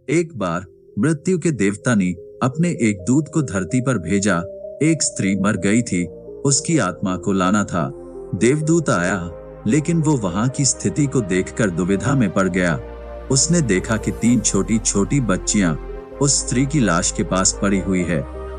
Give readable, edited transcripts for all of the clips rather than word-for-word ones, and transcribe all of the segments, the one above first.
एक बार मृत्यु के देवता ने अपने एक दूत को धरती पर भेजा। एक स्त्री मर गई थी, उसकी आत्मा को लाना था। देवदूत आया, लेकिन वो वहां की स्थिति को देखकर दुविधा में पड़ गया। उसने देखा कि 3 छोटी छोटी बच्चियां उस स्त्री की लाश के पास पड़ी हुई है।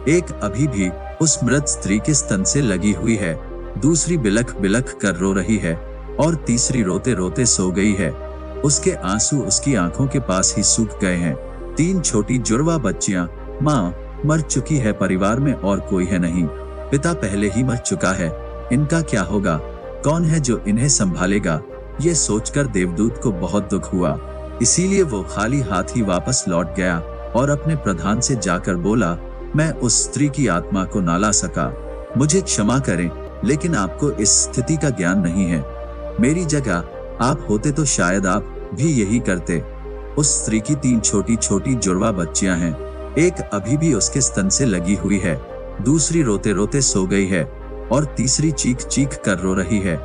एक अभी भी उस मृत स्त्री के स्तन से लगी हुई है, दूसरी बिलख बिलख कर रो रही है और तीसरी रोते रोते सो गई है। उसके आंसू उसकी आंखों के पास ही सूख गए हैं। 3 छोटी जुड़वा बच्चियां, माँ मर चुकी है, परिवार में और कोई है नहीं, पिता पहले ही मर चुका है, इनका क्या होगा, कौन है जो इन्हें संभालेगा। ये सोचकर देवदूत को बहुत दुख हुआ, इसीलिए वो खाली हाथ ही वापस लौट गया और अपने प्रधान से जाकर बोला, मैं उस स्त्री की आत्मा को ना ला सका, मुझे क्षमा करें, लेकिन आपको इस स्थिति का ज्ञान नहीं है। मेरी जगह आप होते तो शायद आप भी यही करते। उस स्त्री की 3 छोटी छोटी जुड़वा बच्चियां हैं, एक अभी भी उसके स्तन से लगी हुई है, दूसरी रोते रोते सो गई है और तीसरी चीख चीख कर रो रही है।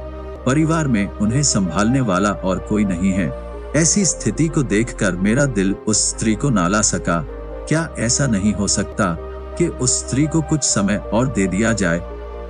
परिवार में उन्हें संभालने वाला और कोई नहीं है। ऐसी स्थिति को देखकर मेरा दिल उस स्त्री को ना ला सका। क्या ऐसा नहीं हो सकता कि उस स्त्री को कुछ समय और दे दिया जाए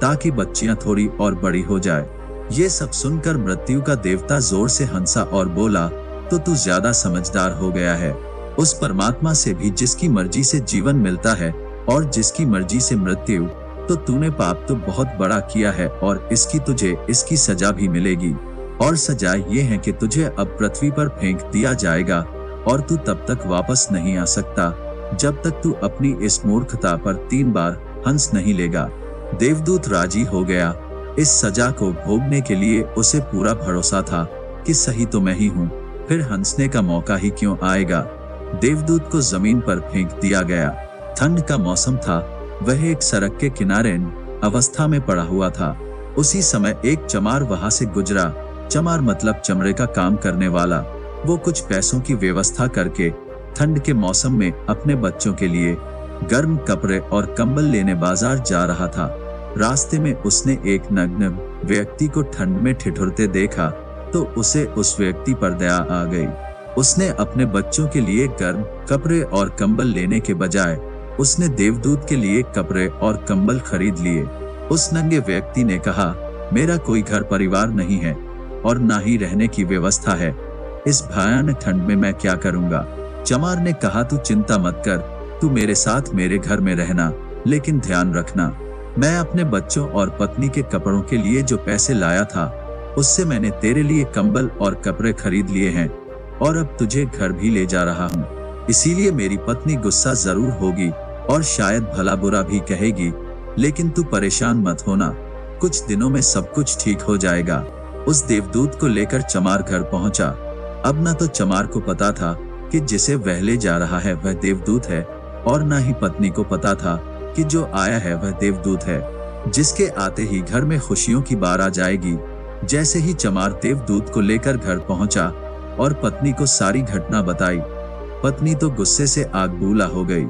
ताकि बच्चियां थोड़ी और बड़ी हो जाए। ये सब सुनकर मृत्यु का देवता जोर से हंसा और बोला, तो तू ज्यादा समझदार हो गया है। उस परमात्मा से भी जिसकी मर्जी से जीवन मिलता है और जिसकी मर्जी से मृत्यु, तो तूने पाप तो बहुत बड़ा किया है और तुझे इसकी सजा भी मिलेगी। और सजा ये है कि तुझे अब पृथ्वी पर फेंक दिया जाएगा और तू तब तक वापस नहीं आ सकता जब तक तू अपनी इस मूर्खता पर 3 बार हंस नहीं लेगा। देवदूत राजी हो गया। इस सजा को भोगने के लिए उसे पूरा भरोसा था कि सही तो मैं ही हूँ, फिर हंसने का मौका ही क्यों आएगा। देवदूत को जमीन पर फेंक दिया गया। ठंड का मौसम था, वह एक सड़क के किनारे अवस्था में पड़ा हुआ था। उसी समय एक चमार वहां से गुजरा। चमार मतलब चमड़े का काम करने वाला। वो कुछ पैसों की व्यवस्था करके ठंड के मौसम में अपने बच्चों के लिए गर्म कपड़े और कंबल लेने बाजार जा रहा था। रास्ते में उसने एक नग्न व्यक्ति को ठंड में ठिठुरते देखा तो उसे उस व्यक्ति पर दया आ गई। उसने अपने बच्चों के लिए गर्म कपड़े और कंबल लेने के बजाय उसने देवदूत के लिए कपड़े और कंबल खरीद लिए। उस नंगे व्यक्ति ने कहा, मेरा कोई घर परिवार नहीं है और ना ही रहने की व्यवस्था है, इस भयानक ठंड में मैं क्या करूंगा। चमार ने कहा, तू चिंता मत कर, तू मेरे साथ मेरे घर में रहना, लेकिन ध्यान रखना, मैं अपने बच्चों और पत्नी के कपड़ों के लिए जो पैसे लाया था उससे मैंने तेरे लिए कंबल और कपड़े खरीद लिए हैं और अब तुझे घर भी ले जा रहा हूँ। इसीलिए मेरी पत्नी गुस्सा जरूर होगी और शायद भला बुरा भी कहेगी, लेकिन तू परेशान मत होना, कुछ दिनों में सब कुछ ठीक हो जाएगा। उस देवदूत को लेकर चमार घर पहुंचा। अब न तो चमार को पता था कि जिसे वह ले जा रहा है वह देवदूत है और न ही पत्नी को पता था कि जो आया है वह देवदूत है, जिसके आते ही घर में खुशियों की बार आ जाएगी। जैसे ही चमार देवदूत को लेकर घर पहुंचा और पत्नी को सारी घटना बताई, पत्नी तो गुस्से से आग बूला हो गई।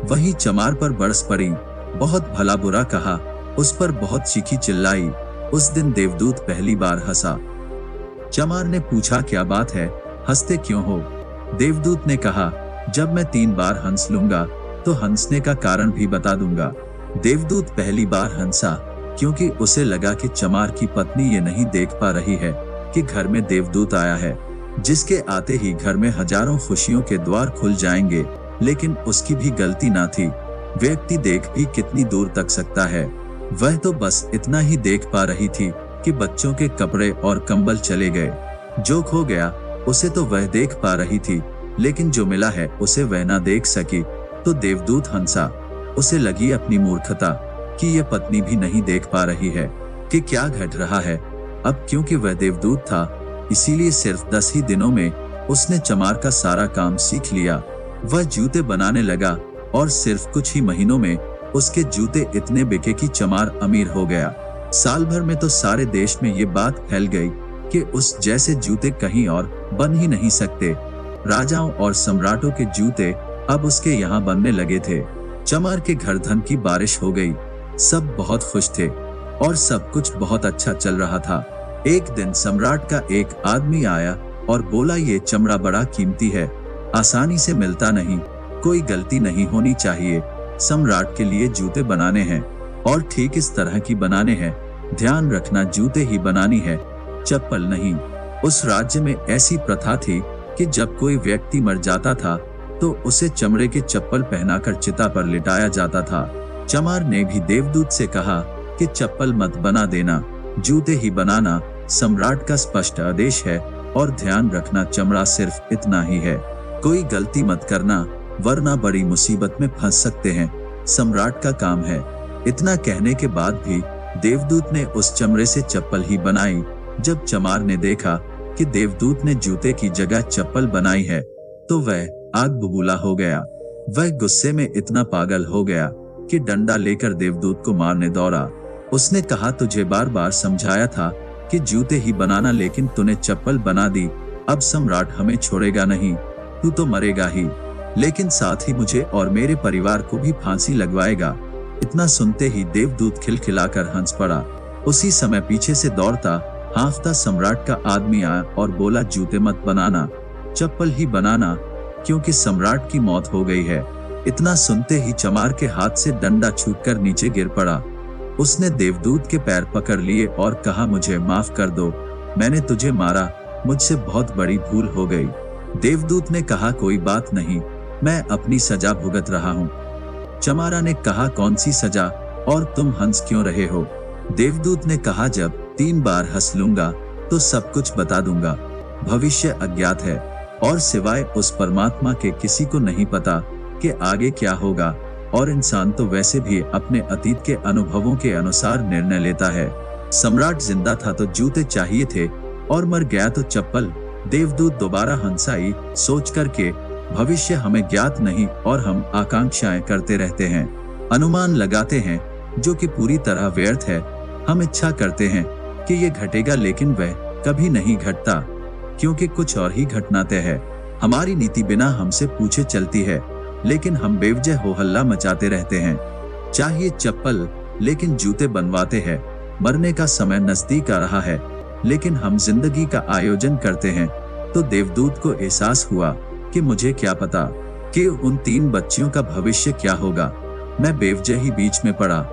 वहीं चमार पर बरस पड़ी, बहुत भला बुरा कहा, उस पर बहुत चीखी चिल्लाई। उस दिन देवदूत पहली बार हंसा। चमार ने पूछा, क्या बात है, हंसते क्यों हो? देवदूत ने कहा, जब मैं 3 बार हंस लूंगा तो हंसने का कारण भी बता दूंगा। देवदूत पहली बार हंसा क्योंकि उसे लगा कि चमार की पत्नी ये नहीं देख पा रही है कि घर में देवदूत आया है, जिसके आते ही घर में हजारों खुशियों के द्वार खुल जाएंगे। लेकिन उसकी भी गलती ना थी। व्यक्ति देख भी कितनी दूर तक सकता है। वह तो बस इतना ही देख पा रही थी कि बच्चों के कपड़े और कंबल चले गए। जो खो गया उसे तो वह देख पा रही थी, लेकिन जो मिला है उसे वह ना देख सकी। तो देवदूत हंसा। उसे लगी अपनी मूर्खता कि यह पत्नी भी नहीं देख पा रही है कि क्या घट रहा है। अब क्योंकि वह देवदूत था, इसीलिए सिर्फ 10 ही दिनों में उसने चमार का सारा काम सीख लिया। वह जूते बनाने लगा और सिर्फ कुछ ही महीनों में उसके जूते इतने बिके कि चमार अमीर हो गया। साल भर में तो सारे देश में ये बात फैल गई कि उस जैसे जूते कहीं और बन ही नहीं सकते। राजाओं और सम्राटों के जूते अब उसके यहाँ बनने लगे थे। चमार के घर धन की बारिश हो गई। सब बहुत खुश थे और सब कुछ बहुत अच्छा चल रहा था। एक दिन सम्राट का एक आदमी आया और बोला, ये चमड़ा बड़ा कीमती है, आसानी से मिलता नहीं। कोई गलती नहीं होनी चाहिए। सम्राट के लिए जूते बनाने हैं और ठीक इस तरह की बनाने हैं। ध्यान रखना, जूते ही बनानी है, चप्पल नहीं। उस राज्य में ऐसी प्रथा थी कि जब कोई व्यक्ति मर जाता था तो उसे चमड़े के चप्पल पहनाकर चिता पर लिटाया जाता था। चमार ने भी देवदूत से कहा कि चप्पल मत बना देना, जूते ही बनाना। सम्राट का स्पष्ट आदेश है और ध्यान रखना, चमड़ा सिर्फ इतना ही है। कोई गलती मत करना वरना बड़ी मुसीबत में फंस सकते हैं। सम्राट का काम है। इतना कहने के बाद भी देवदूत ने उस चमड़े से चप्पल ही बनाई। जब चमार ने देखा कि देवदूत ने जूते की जगह चप्पल बनाई है तो वह आग बबूला हो गया। वह गुस्से में इतना पागल हो गया कि डंडा लेकर देवदूत को मारने दौड़ा। उसने कहा, तुझे बार बार समझाया था कि जूते ही बनाना, लेकिन तूने चप्पल बना दी। अब सम्राट हमें छोड़ेगा नहीं, तू तो मरेगा ही, लेकिन साथ ही मुझे और मेरे परिवार को भी फांसी लगवाएगा। इतना सुनते ही देवदूत खिलखिलाकर हंस पड़ा। उसी समय पीछे से दौड़ता हाँफता सम्राट का आदमी आया और बोला, जूते मत बनाना, चप्पल ही बनाना, क्योंकि सम्राट की मौत हो गई है। इतना सुनते ही चमार के हाथ से डंडा छूटकर नीचे गिर पड़ा। उसने देवदूत के पैर पकड़ लिए और कहा, मुझे माफ कर दो, मैंने तुझे मारा, मुझसे बहुत बड़ी भूल हो गई। देवदूत ने कहा, कोई बात नहीं, मैं अपनी सजा भुगत रहा हूँ। चमारा ने कहा, कौन सी सजा और तुम हंस क्यों रहे हो? देवदूत ने कहा, जब 3 बार हंस लूंगा तो सब कुछ बता दूंगा। भविष्य अज्ञात है और सिवाय उस परमात्मा के किसी को नहीं पता कि आगे क्या होगा, और इंसान तो वैसे भी अपने अतीत के अनुभवों के अनुसार निर्णय लेता है। सम्राट जिंदा था तो जूते चाहिए थे और मर गया तो चप्पल। देवदूत दोबारा हंसाई, सोच करके भविष्य हमें ज्ञात नहीं और हम आकांक्षाएं करते रहते हैं, अनुमान लगाते हैं, जो कि पूरी तरह व्यर्थ है। हम इच्छा करते हैं कि ये घटेगा, लेकिन वह कभी नहीं घटता, क्योंकि कुछ और ही घटना तय है। हमारी नीति बिना हमसे पूछे चलती है, लेकिन हम बेवजह हो हल्ला मचाते रहते हैं। चाहिए चप्पल, लेकिन जूते बनवाते हैं। मरने का समय नजदीक आ रहा है, लेकिन हम जिंदगी का आयोजन करते हैं। तो देवदूत को एहसास हुआ कि मुझे क्या पता कि उन 3 बच्चियों का भविष्य क्या होगा। मैं बेवजह ही बीच में पड़ा।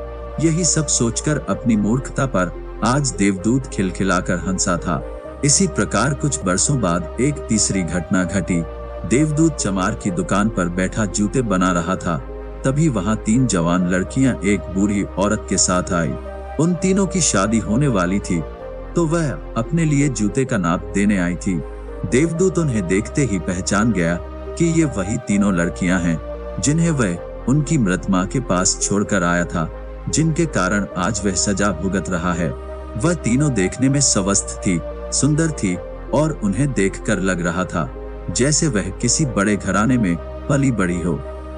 यही सब सोचकर अपनी मूर्खता पर आज देवदूत खिलखिलाकर हंसा था। इसी प्रकार कुछ बरसों बाद एक तीसरी घटना घटी। देवदूत चमार की दुकान पर बैठा जूते बना रहा था। तभी वहां 3 जवान लड़कियां एक बूढ़ी औरत के साथ आई। उन तीनों की शादी होने वाली थी, तो वह अपने लिए जूते का नाप देने आई थी। देवदूत उन्हें देखते ही पहचान गया कि ये वही तीनों लड़कियां हैं जिन्हें वह उनकी मृत मां के पास छोड़कर आया था, जिनके कारण आज वह सजा भुगत रहा है। वह तीनों देखने में स्वस्थ थी, सुंदर थी और उन्हें देखकर लग रहा था जैसे वह किसी बड़े घराने में पली बड़ी हो।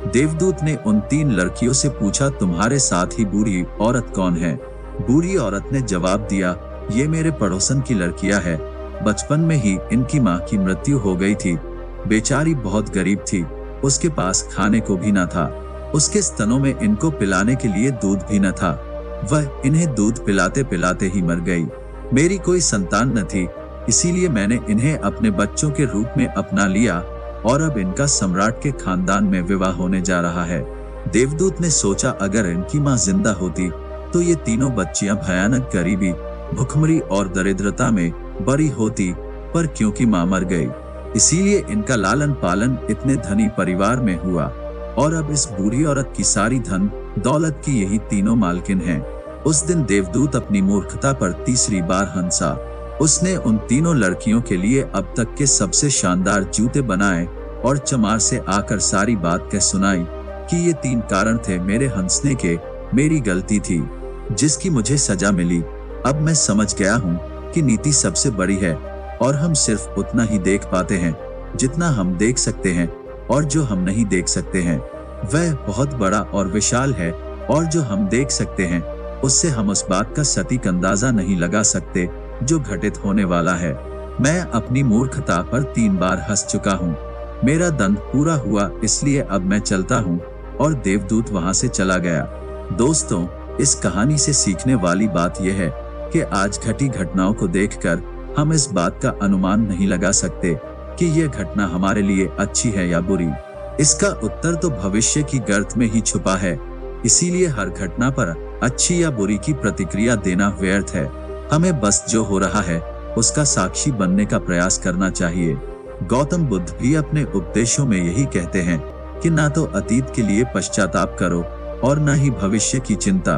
देवदूत ने उन 3 लड़कियों से पूछा, तुम्हारे साथ ही बूढ़ी औरत कौन है? बूढ़ी औरत ने जवाब दिया, ये मेरे पड़ोसन की लड़कियां है। बचपन में ही इनकी माँ की मृत्यु हो गई थी। बेचारी बहुत गरीब थी, उसके पास खाने को भी न था। उसके स्तनों में इनको पिलाने के लिए दूध भी न था। वह इन्हें दूध पिलाते पिलाते ही मर गई। मेरी कोई संतान न थी, इसीलिए मैंने इन्हें अपने बच्चों के रूप में अपना लिया और अब इनका सम्राट के खानदान में विवाह होने जा रहा है। देवदूत ने सोचा, अगर इनकी माँ जिंदा होती तो ये तीनों बच्चियां भयानक गरीबी, भुखमरी और दरिद्रता में बड़ी होती, पर क्योंकि माँ मर गई, इसीलिए इनका लालन पालन इतने धनी परिवार में हुआ और अब इस बूढ़ी औरत की सारी धन दौलत की यही तीनों मालकिन हैं। उस दिन देवदूत अपनी मूर्खता पर तीसरी बार हंसा। उसने उन तीनों लड़कियों के लिए अब तक के सबसे शानदार जूते बनाए और चमार से आकर सारी बात कह सुनाई कि ये 3 कारण थे मेरे हंसने के, मेरी गलती थी जिसकी मुझे सजा मिली। अब मैं समझ गया हूँ कि नीति सबसे बड़ी है और हम सिर्फ उतना ही देख पाते हैं जितना हम देख सकते हैं, और जो हम नहीं देख सकते हैं वह बहुत बड़ा और विशाल है, और जो हम देख सकते हैं उससे हम उस बात का सटीक अंदाजा नहीं लगा सकते जो घटित होने वाला है। मैं अपनी मूर्खता पर 3 बार हंस चुका हूँ। मेरा दंड पूरा हुआ, इसलिए अब मैं चलता हूँ। और देवदूत वहां से चला गया। दोस्तों, इस कहानी से सीखने वाली बात यह है कि आज घटी घटनाओं को देखकर हम इस बात का अनुमान नहीं लगा सकते कि यह घटना हमारे लिए अच्छी है या बुरी? इसका उत्तर तो भविष्य की गर्त में ही छुपा है। इसीलिए हर घटना पर अच्छी या बुरी की प्रतिक्रिया देना व्यर्थ है। हमें बस जो हो रहा है उसका साक्षी बनने का प्रयास करना चाहिए। गौतम बुद्ध भी अपने उपदेशों में यही कहते हैं कि ना तो अतीत के लिए पश्चाताप करो और ना ही भविष्य की चिंता।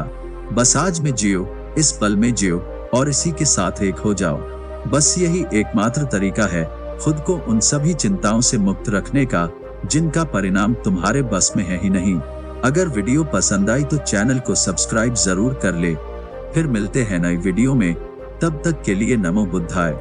बस आज में जियो, इस पल में जियो और इसी के साथ एक हो जाओ। बस यही एकमात्र तरीका है खुद को उन सभी चिंताओं से मुक्त रखने का जिनका परिणाम तुम्हारे बस में है ही नहीं। अगर वीडियो पसंद आई तो चैनल को सब्सक्राइब जरूर कर ले। फिर मिलते हैं नई वीडियो में, तब तक के लिए नमो बुद्धाय।